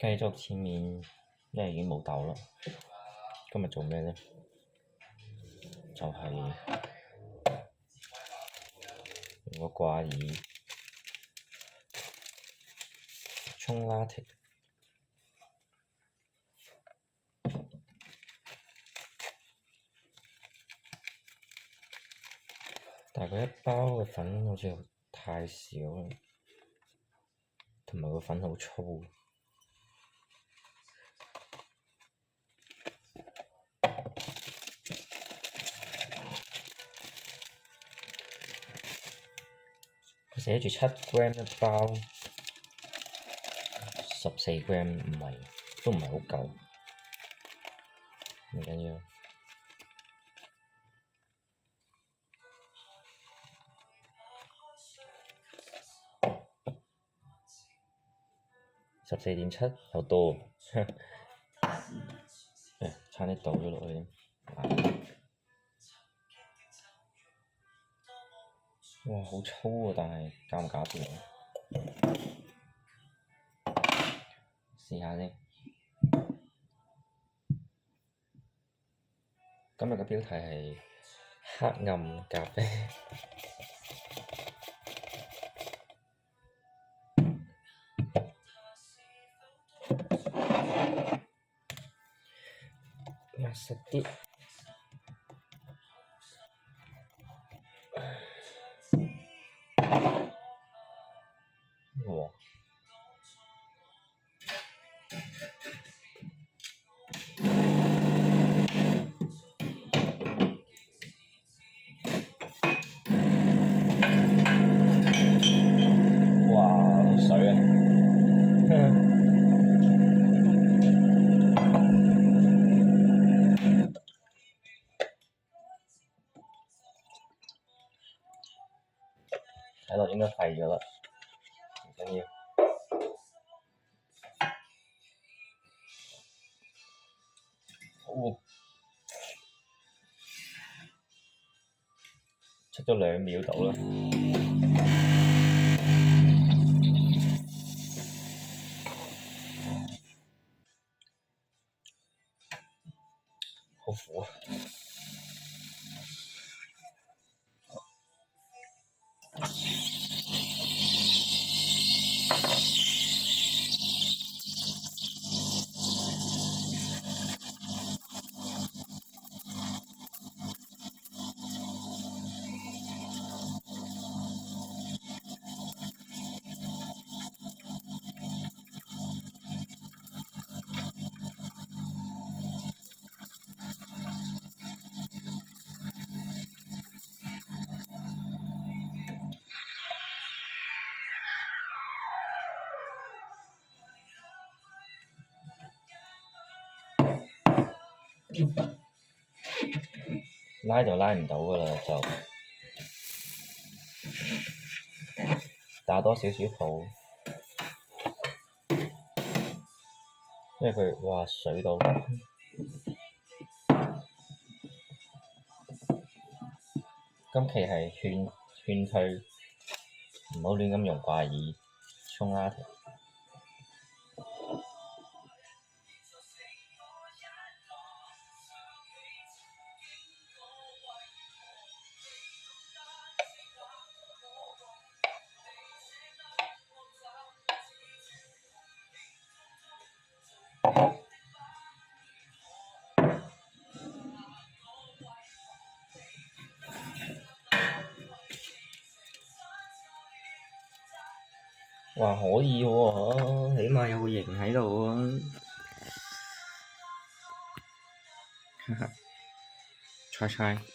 繼續前面，因為已經冇豆啦。今日做咩呢？就係用個掛耳沖拿鐵，但係佢一包嘅粉好似太少啦，同埋個粉好粗。佢寫住7g一包，14g 唔係，都唔係好夠，唔緊要。14.7有多，差啲倒咗落去。哇，好粗啊！但係搞唔搞掂？試下先。今日嘅標題係黑暗咖啡。食啲。哇！哇！水啊！睇落應該廢咗啦，唔緊要。出咗2秒到啦。好苦啊！拉就拉唔到㗎啦，就打多少少泡，因為佢哇水到。今期係勸退，唔好亂咁用掛耳沖拿鐵。哇，可以喎，起碼有個型喺度喎。哈哈，猜猜。